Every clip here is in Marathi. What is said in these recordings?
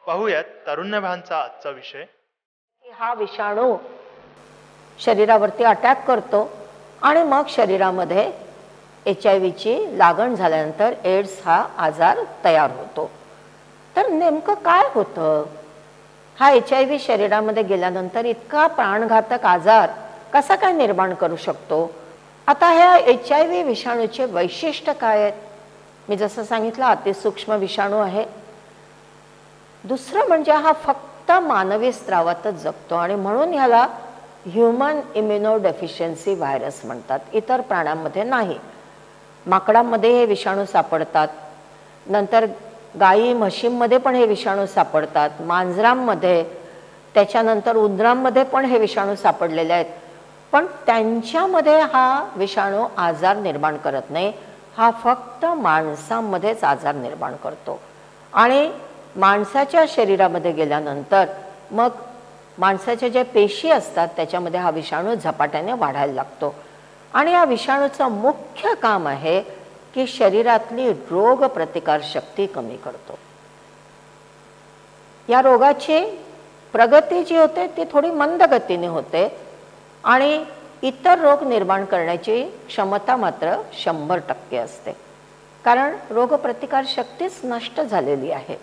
पाहूयात तारुण्यभानचा आजचा विषय. हा विषाणू शरीरावरती अटॅक करतो आणि मग शरीरामध्ये HIV ची लागण झाल्यानंतर एड्स हा आजार तयार होतो. तर नेमकं काय होतं? हा HIV शरीरामध्ये गेल्यानंतर इतका प्राणघातक आजार कसा काय निर्माण करू शकतो? आता ह्या HIV विषाणूचे वैशिष्ट्य काय आहेत? मी जसं सांगितलं अतिसूक्ष्म विषाणू आहे. दुसरं म्हणजे हा फक्त मानवी स्त्रावातच जगतो आणि म्हणून ह्याला ह्यूमन इम्युनो डेफिशियन्सी व्हायरस म्हणतात, इतर प्राण्यांमध्ये नाही. माकडांमध्ये हे विषाणू सापडतात, नंतर गायी म्हशींमध्ये पण हे विषाणू सापडतात, मांजरांमध्ये, त्याच्यानंतर उंदरांमध्ये पण हे विषाणू सापडलेले आहेत. पण त्यांच्यामध्ये हा विषाणू आजार निर्माण करत नाही. हा फक्त माणसांमध्येच आजार निर्माण करतो आणि माणसाच्या शरीरामध्ये गेल्यानंतर मग माणसाच्या ज्या पेशी असतात त्याच्यामध्ये हा विषाणू झपाट्याने वाढायला लागतो. आणि या विषाणूचं मुख्य काम आहे की शरीरातली रोग प्रतिकार शक्ती कमी करतो. या रोगाची प्रगती जी होते ती थोडी मंद गतीने होते आणि इतर रोग निर्माण करण्याची क्षमता मात्र 100% असते, कारण रोगप्रतिकार शक्तीच नष्ट झालेली आहे.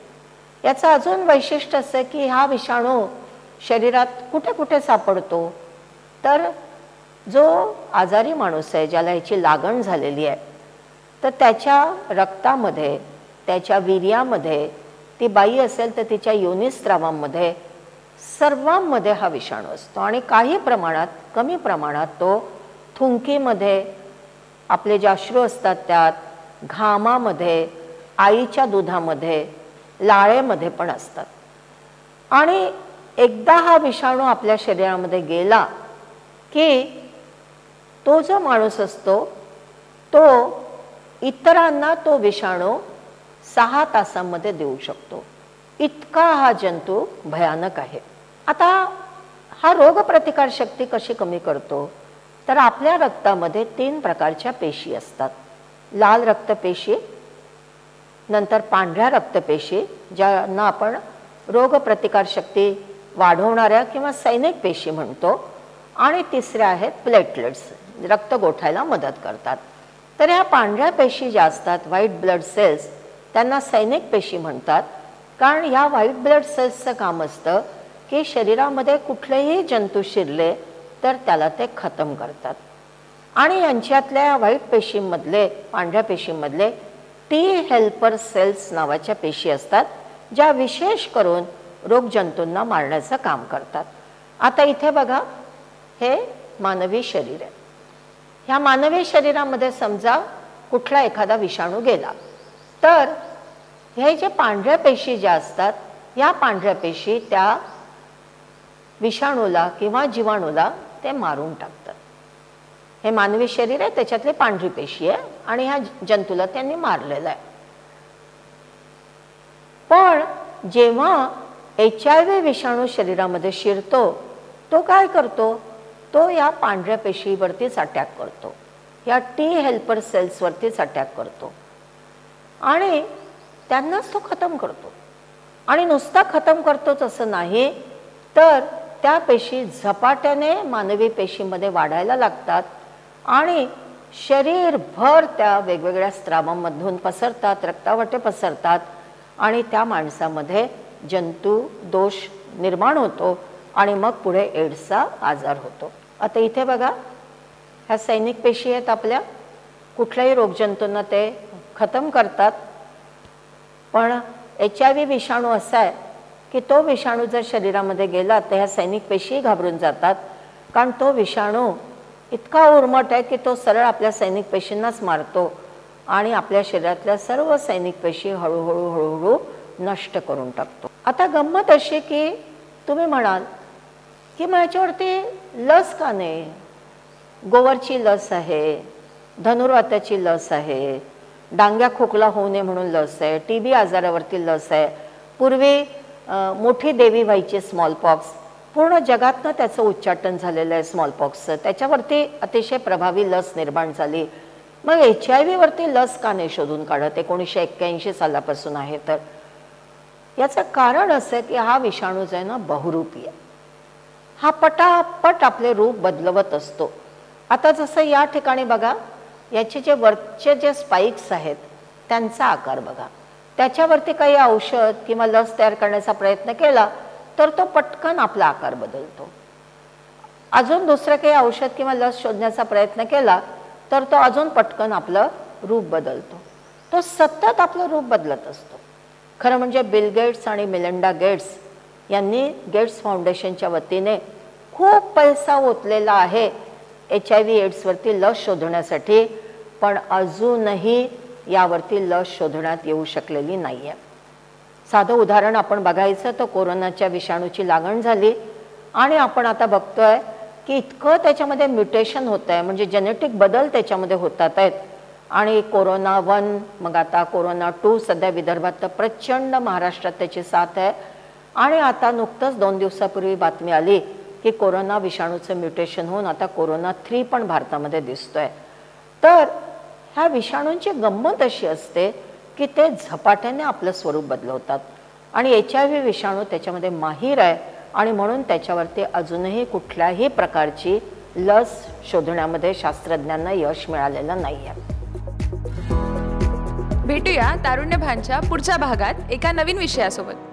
याचं अजून वैशिष्ट्य असं की हा विषाणू शरीरात कुठे कुठे सापडतो, तर जो आजारी माणूस आहे ज्याला ह्याची लागण झालेली आहे तर त्याच्या रक्तामध्ये, त्याच्या वीर्यामध्ये, ती बाई असेल तर तिच्या योनिस्त्रावांमध्ये, सर्वांमध्ये हा विषाणू असतो. आणि काही प्रमाणात, कमी प्रमाणात तो थुंकीमध्ये, आपले जे अश्रू असतात त्यात, घामामध्ये, आईच्या दुधामध्ये, लाळेमध्ये पण असतात. आणि एकदा हा विषाणू आपल्या शरीरामध्ये गेला की तो जो माणूस असतो तो इतरांना तो विषाणू 6 तासांमध्ये देऊ शकतो. इतका हा जंतू भयानक आहे. आता हा रोगप्रतिकार शक्ती कशी कमी करतो? तर आपल्या रक्तामध्ये 3 प्रकारच्या पेशी असतात. लाल रक्तपेशी, नंतर पांढऱ्या रक्तपेशी ज्यांना आपण रोगप्रतिकार शक्ती वाढवणाऱ्या किंवा सैनिक पेशी म्हणतो, आणि तिसऱ्या आहेत प्लेटलेट्स, रक्त गोठायला मदत करतात. तर ह्या पांढऱ्या पेशी ज्या असतात, व्हाईट ब्लड सेल्स, त्यांना सैनिक पेशी म्हणतात, कारण ह्या व्हाईट ब्लड सेल्सचं काम असतं की शरीरामध्ये कुठलेही जंतू शिरले तर त्याला ते खतम करतात. आणि यांच्यातल्या व्हाईट पेशींमधले, पांढऱ्या पेशींमधले टी हेल्पर सेल्स नावाच्या पेशी असतात ज्या विशेष करून रोगजंतूंना मारण्याचं काम करतात. आता इथे बघा, हे मानवी शरीर आहे. ह्या मानवी शरीरामध्ये समजा कुठला एखादा विषाणू गेला तर हे जे पांढऱ्या पेशी ज्या असतात, या पांढऱ्या पेशी त्या विषाणूला किंवा जीवाणूला ते मारून टाकतात. हे मानवी शरीर आहे, त्याच्यातली पांढरी पेशी आहे आणि ह्या जंतूला त्यांनी मारलेलं आहे. पण जेव्हा HIV विषाणू शरीरामध्ये शिरतो तो काय करतो? तो या पांढऱ्या पेशीवरतीच अटॅक करतो, या टी हेल्पर सेल्सवरतीच अटॅक करतो आणि त्यांनाच तो खतम करतो. आणि नुसता खतम करतोच असं नाही, तर त्या पेशी झपाट्याने मानवी पेशीमध्ये वाढायला लागतात आणि शरीरभर त्या वेगवेगळ्या स्त्रावांमधून पसरतात, रक्तावाटे पसरतात आणि त्या माणसामध्ये जंतू दोष निर्माण होतो आणि मग पुढे एड्सचा आजार होतो. आता इथे बघा, ह्या सैनिक पेशी आहेत आपल्या, कुठल्याही रोगजंतूंना ते खतम करतात. पण HIV विषाणू असा आहे की तो विषाणू जर शरीरामध्ये गेला तर ह्या सैनिक पेशी घाबरून जातात, कारण तो विषाणू इतका उर्मट आहे की तो सरळ आपल्या सैनिक पेशींनाच मारतो आणि आपल्या शरीरातल्या सर्व सैनिक पेशी हळूहळू हळूहळू नष्ट करून टाकतो. आता गंमत अशी की तुम्ही म्हणाल की मग याच्यावरती लस का नाही? गोवरची लस आहे, धनुर्वाताची लस आहे, डांग्या खोकला होऊ नये म्हणून लस आहे, TB आजारावरती लस आहे, पूर्वी मोठी देवी व्हायची स्मॉलपॉक्स, पूर्ण जगातनं त्याचं उच्चाटन झालेलं आहे स्मॉलपॉक्सचं, त्याच्यावरती अतिशय प्रभावी लस निर्माण झाली. मग HIV वरती लस का नाही शोधून काढत? 1981 सालापासून आहे तर याचं कारण असं आहे की हा विषाणू जो आहे ना बहुरूपी आहे. हा पटापट आपले रूप बदलवत असतो. आता जसं या ठिकाणी बघा, याचे जे वरचे जे स्पाइक्स आहेत त्यांचा आकार बघा. त्याच्यावरती काही औषध किंवा लस तयार करण्याचा प्रयत्न केला तर तो पटकन आपला आकार बदलतो. अजून दुसरं काही औषध किंवा लस शोधण्याचा प्रयत्न केला तर तो अजून पटकन आपलं रूप बदलतो. तो सतत आपलं रूप बदलत असतो. खरं म्हणजे बिल गेट्स आणि मिलिंडा गेट्स यांनी गेट्स फाउंडेशनच्या वतीने खूप पैसा ओतलेला आहे HIV एड्सवरती लस शोधण्यासाठी, पण अजूनही यावरती लस शोधण्यात येऊ शकलेली नाही आहे. साधं उदाहरण आपण बघायचं तर कोरोनाच्या विषाणूची लागण झाली आणि आपण आता बघतोय की इतकं त्याच्यामध्ये म्युटेशन होतं आहे, म्हणजे जेनेटिक बदल त्याच्यामध्ये होतात आहेत. आणि कोरोना 1 मग आता कोरोना 2 सध्या विदर्भात तर प्रचंड महाराष्ट्रात त्याची साथ आहे. आणि आता नुकतंच 2 दिवसापूर्वी बातमी आली की कोरोना विषाणूचं म्युटेशन होऊन आता कोरोना 3 पण भारतामध्ये दिसतोय. तर ह्या विषाणूंची गंमत अशी असते की ते झपाट्याने आपलं स्वरूप बदलवतात आणि HIV विषाणू त्याच्यामध्ये माहीर आहे आणि म्हणून त्याच्यावरती अजूनही कुठल्याही प्रकारची लस शोधण्यामध्ये शास्त्रज्ञांना यश मिळालेलं नाही आहे. भेटूया तारुण्य भानच्या पुढच्या भागात एका नवीन विषयासोबत.